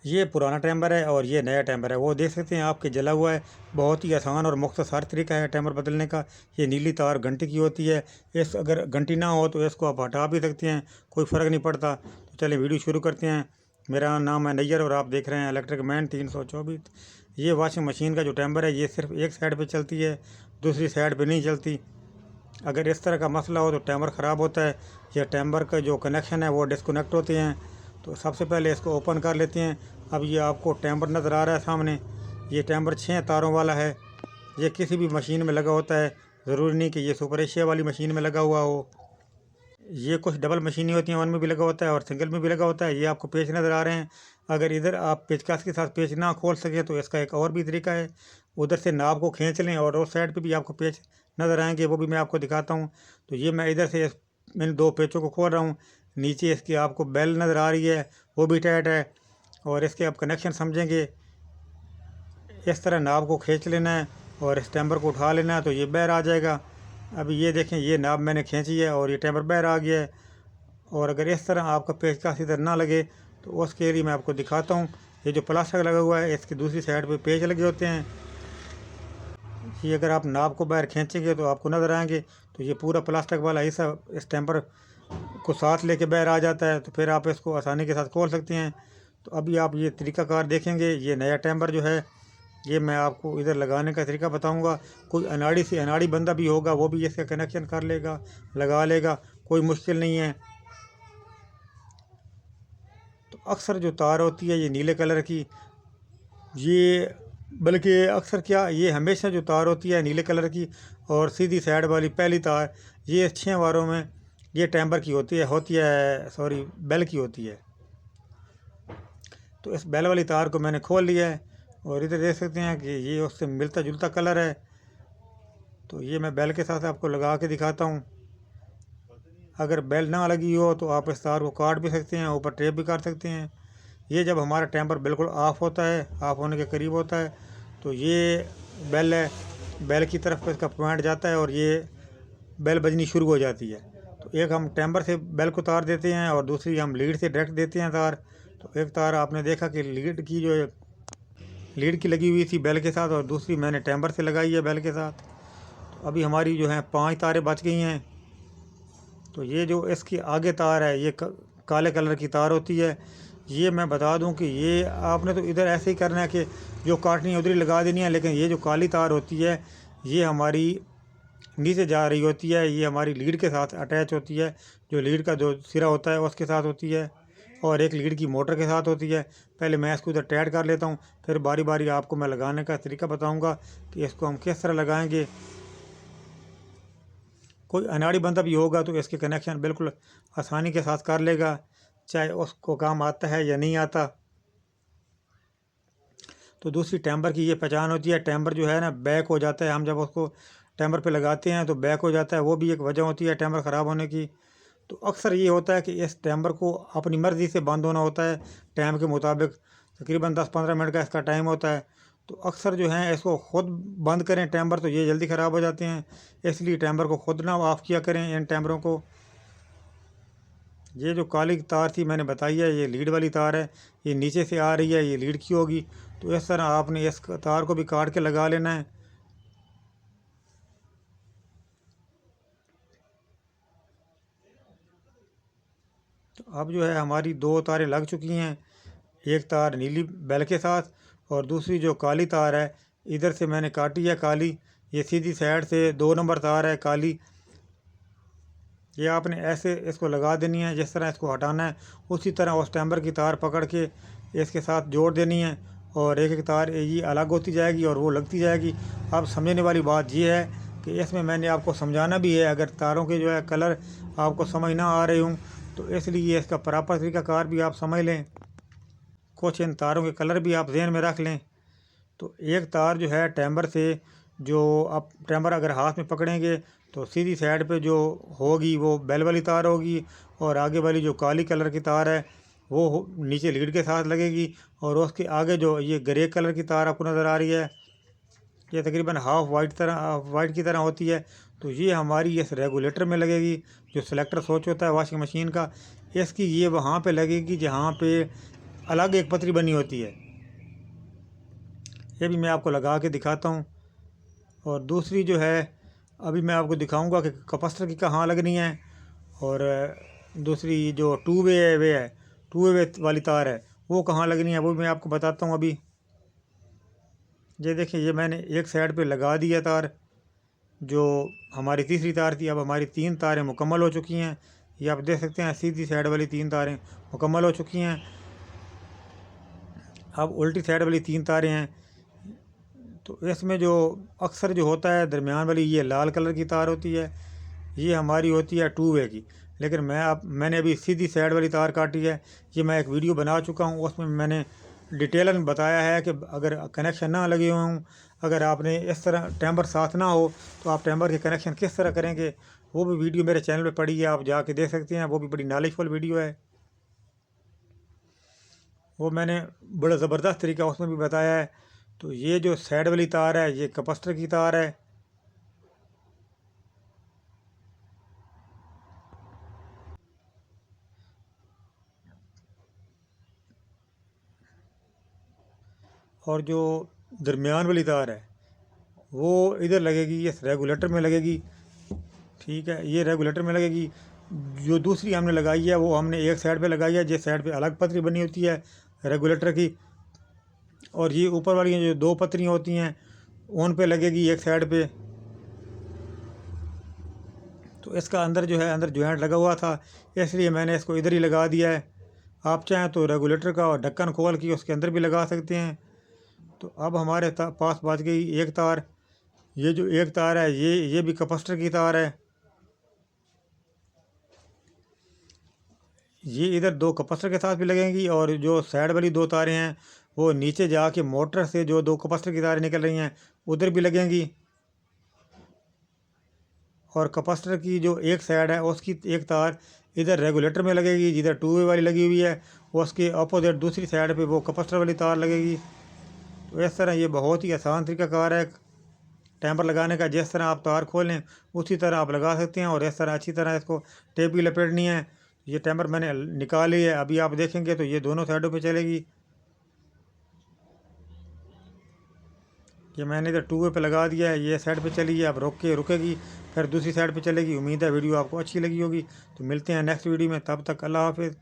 ये पुराना टेम्पर है और ये नया टेम्पर है। वो देख सकते हैं आपके जला हुआ है। बहुत ही आसान और मुख्तसर तरीका है टेम्पर बदलने का। ये नीली तार घंटी की होती है। इस अगर घंटी ना हो तो इसको आप हटा भी सकते हैं, कोई फ़र्क नहीं पड़ता। तो चलिए वीडियो शुरू करते हैं। मेरा नाम है नैयर और आप देख रहे हैं इलेक्ट्रिक मैन 324। ये वॉशिंग मशीन का जो टेम्पर है ये सिर्फ एक साइड पर चलती है, दूसरी साइड पर नहीं चलती। अगर इस तरह का मसला हो तो टेम्पर ख़राब होता है या टेम्पर का जो कनेक्शन है वो डिस्कनेक्ट होते हैं। तो सबसे पहले इसको ओपन कर लेते हैं। अब ये आपको टेम्पर नज़र आ रहा है सामने। ये टेम्पर 6 तारों वाला है। ये किसी भी मशीन में लगा होता है, ज़रूरी नहीं कि ये सुपर एशिया वाली मशीन में लगा हुआ हो। ये कुछ डबल मशीनें होती हैं, उनमें भी लगा होता है और सिंगल में भी लगा होता है। ये आपको पेच नज़र आ रहे हैं। अगर इधर आप पेचकस के साथ पेच ना खोल सकें तो इसका एक और भी तरीका है, उधर से नाब को खींच लें और उस साइड पे भी आपको पेच नज़र आएंगे, वो भी मैं आपको दिखाता हूँ। तो ये मैं इधर से इन दो पेचों को खोल रहा हूँ। नीचे इसकी आपको बेल नज़र आ रही है, वो भी टाइट है। और इसके आप कनेक्शन समझेंगे, इस तरह नाब को खींच लेना है और इस टेम्पर को उठा लेना है तो ये बाहर आ जाएगा। अभी ये देखें, ये नाब मैंने खींची है और ये टेम्पर बाहर आ गया है। और अगर इस तरह आपका पेचकस इधर ना लगे तो उसके लिए मैं आपको दिखाता हूँ। ये जो प्लास्टिक लगा हुआ है इसकी दूसरी साइड पे पेच लगे होते हैं। ये अगर आप नाब को बाहर खींचेंगे तो आपको नज़र आएंगे। तो ये पूरा प्लास्टिक वाला हिस्सा इस टेम्पर को साथ लेके बाहर आ जाता है, तो फिर आप इसको आसानी के साथ खोल सकते हैं। तो अभी आप ये तरीकाकार देखेंगे। ये नया टेम्पर जो है ये मैं आपको इधर लगाने का तरीका बताऊंगा। कोई अनाड़ी से अनाड़ी बंदा भी होगा वो भी इसका कनेक्शन कर लेगा, लगा लेगा, कोई मुश्किल नहीं है। तो अक्सर जो तार होती है ये नीले कलर की, ये बल्कि अक्सर क्या, ये हमेशा जो तार होती है नीले कलर की और सीधी साइड वाली पहली तार, ये 6 वारों में ये टेम्पर की होती है सॉरी बेल की होती है। तो इस बेल वाली तार को मैंने खोल लिया है और इधर देख सकते हैं कि ये उससे मिलता जुलता कलर है। तो ये मैं बेल के साथ आपको लगा के दिखाता हूँ। अगर बेल ना लगी हो तो आप इस तार को काट भी सकते हैं, ऊपर टेप भी कर सकते हैं। ये जब हमारा टेम्पर बिल्कुल ऑफ़ होता है, ऑफ़ होने के करीब होता है, तो ये बेल है, बेल की तरफ इसका पॉइंट जाता है और ये बेल बजनी शुरू हो जाती है। तो एक हम टेम्पर से बेल को तार देते हैं और दूसरी हम लीड से डायरेक्ट देते हैं तार। तो एक तार आपने देखा कि लीड की लगी हुई थी बेल के साथ और दूसरी मैंने टेम्पर से लगाई है बेल के साथ। तो अभी हमारी जो है 5 तारें बच गई हैं। तो ये जो इसकी आगे तार है ये काले कलर की तार होती है। ये मैं बता दूं कि ये आपने तो इधर ऐसे ही करना है कि जो काटनी है उधर ही लगा देनी है, लेकिन ये जो काली तार होती है ये हमारी नीचे जा रही होती है, ये हमारी लीड के साथ अटैच होती है। जो लीड का जो सिरा होता है उसके साथ होती है और एक लीड की मोटर के साथ होती है। पहले मैं इसको इधर टाइट कर लेता हूँ, फिर बारी बारी आपको मैं लगाने का तरीका बताऊँगा कि इसको हम किस तरह लगाएँगे। कोई अनाड़ी बंदा भी होगा तो इसके कनेक्शन बिल्कुल आसानी के साथ कर लेगा, चाहे उसको काम आता है या नहीं आता। तो दूसरी टेम्पर की ये पहचान होती है, टेम्पर जो है ना बैक हो जाता है, हम जब उसको टेम्पर पे लगाते हैं तो बैक हो जाता है, वो भी एक वजह होती है टेम्पर ख़राब होने की। तो अक्सर ये होता है कि इस टेम्पर को अपनी मर्ज़ी से बंद होना होता है टाइम के मुताबिक। तकरीबन 10-15 मिनट का इसका टाइम होता है। तो अक्सर जो है इसको ख़ुद बंद करें टेम्पर तो ये जल्दी ख़राब हो जाते हैं, इसलिए टेम्पर को ख़ुद ना ऑफ़ किया करें इन टेम्परों को। ये जो काली तार थी मैंने बताई है ये लीड वाली तार है, ये नीचे से आ रही है, ये लीड की होगी। तो इस तरह आपने इस तार को भी काट के लगा लेना है। तो अब जो है हमारी 2 तारें लग चुकी हैं, एक तार नीली बेल के साथ और दूसरी जो काली तार है इधर से मैंने काटी है काली, ये सीधी साइड से 2 नंबर तार है काली। ये आपने ऐसे इसको लगा देनी है, जिस तरह इसको हटाना है उसी तरह उस टेम्पर की तार पकड़ के इसके साथ जोड़ देनी है और एक एक तार ये अलग होती जाएगी और वो लगती जाएगी। अब समझने वाली बात ये है कि इसमें मैंने आपको समझाना भी है, अगर तारों के जो है कलर आपको समझ ना आ रहे हों तो इसलिए इसका प्रॉपर तरीकाकार भी आप समझ लें, कुछ इन तारों के कलर भी आप ध्यान में रख लें। तो एक तार जो है टेम्पर से, जो आप टेम्पर अगर हाथ में पकड़ेंगे तो सीधी साइड पे जो होगी वो बेल वाली तार होगी और आगे वाली जो काली कलर की तार है वो नीचे लीड के साथ लगेगी और उसके आगे जो ये ग्रे कलर की तार आपको नज़र आ रही है ये तकरीबन हाफ वाइट की तरह होती है। तो ये हमारी इस रेगुलेटर में लगेगी, जो सिलेक्टर स्विच होता है वॉशिंग मशीन का, इसकी ये वहाँ पे लगेगी जहाँ पे अलग एक पतरी बनी होती है। ये भी मैं आपको लगा के दिखाता हूँ। और दूसरी जो है अभी मैं आपको दिखाऊंगा कि कैपेसिटर की कहाँ लगनी है। और दूसरी जो टू वे है वे है, टू वे वाली तार है वो कहाँ लगनी है वो भी मैं आपको बताता हूँ। अभी ये देखिए, ये मैंने एक साइड पे लगा दिया तार, जो हमारी तीसरी तार थी। अब हमारी 3 तारें मुकम्मल हो चुकी हैं। ये आप देख सकते हैं, सीधी साइड वाली 3 तारें मुकम्मल हो चुकी हैं। अब उल्टी साइड वाली 3 तारें हैं। तो इसमें जो अक्सर जो होता है दरमियान वाली, ये लाल कलर की तार होती है, ये हमारी होती है टू वे की। लेकिन मैंने अभी सीधी साइड वाली तार काटी है। ये मैं एक वीडियो बना चुका हूँ, उसमें मैंने डिटेलन बताया है कि अगर कनेक्शन ना लगे हों, अगर आपने इस तरह टेम्बर साथ ना हो तो आप टेम्बर के कनेक्शन किस तरह करेंगे, वो भी वीडियो मेरे चैनल पे पड़ी है, आप जाके देख सकते हैं। वो भी बड़ी नॉलेजफुल वीडियो है। वो मैंने बड़ा ज़बरदस्त तरीका उसमें भी बताया है। तो ये जो साइड वाली तार है ये कैपेसिटर की तार है। और जो दरमियान वाली तार है वो इधर लगेगी, ये रेगुलेटर में लगेगी। ठीक है, ये रेगुलेटर में लगेगी। जो दूसरी हमने लगाई है वो हमने एक साइड पे लगाई है, जिस साइड पे अलग पतरी बनी होती है रेगुलेटर की। और ये ऊपर वाली जो 2 पतरियाँ होती हैं उन पे लगेगी एक साइड पे। तो इसका अंदर जो है अंदर जॉइंट लगा हुआ था, इसलिए मैंने इसको इधर ही लगा दिया है। आप चाहें तो रेगुलेटर का ढक्कन खोल के उसके अंदर भी लगा सकते हैं। तो अब हमारे पास बच गई एक तार। ये जो एक तार है ये भी कैपेसिटर की तार है। ये इधर 2 कैपेसिटर के साथ भी लगेंगी, और जो साइड वाली 2 तारें हैं वो नीचे जाके मोटर से जो 2 कैपेसिटर की तारें निकल रही हैं उधर भी लगेंगी। और कैपेसिटर की जो एक साइड है उसकी एक तार इधर रेगुलेटर में लगेगी, जिधर टू वे वाली लगी हुई है उसके अपोजिट दूसरी साइड पे वो कैपेसिटर वाली तार लगेगी। तो इस तरह ये बहुत ही आसान तरीकाकार है टेम्पर लगाने का। जिस तरह आप तार खोलें उसी तरह आप लगा सकते हैं, और इस तरह अच्छी तरह इसको टेप भी लपेटनी है। ये टेम्पर मैंने निकाली है, अभी आप देखेंगे तो ये दोनों साइडों पे चलेगी। ये मैंने इधर टू वे पे लगा दिया है, ये साइड पे चली है, अब रुकेगी, फिर दूसरी साइड पे चलेगी। उम्मीद है वीडियो आपको अच्छी लगी होगी। तो मिलते हैं नेक्स्ट वीडियो में, तब तक अल्लाह हाफिज़।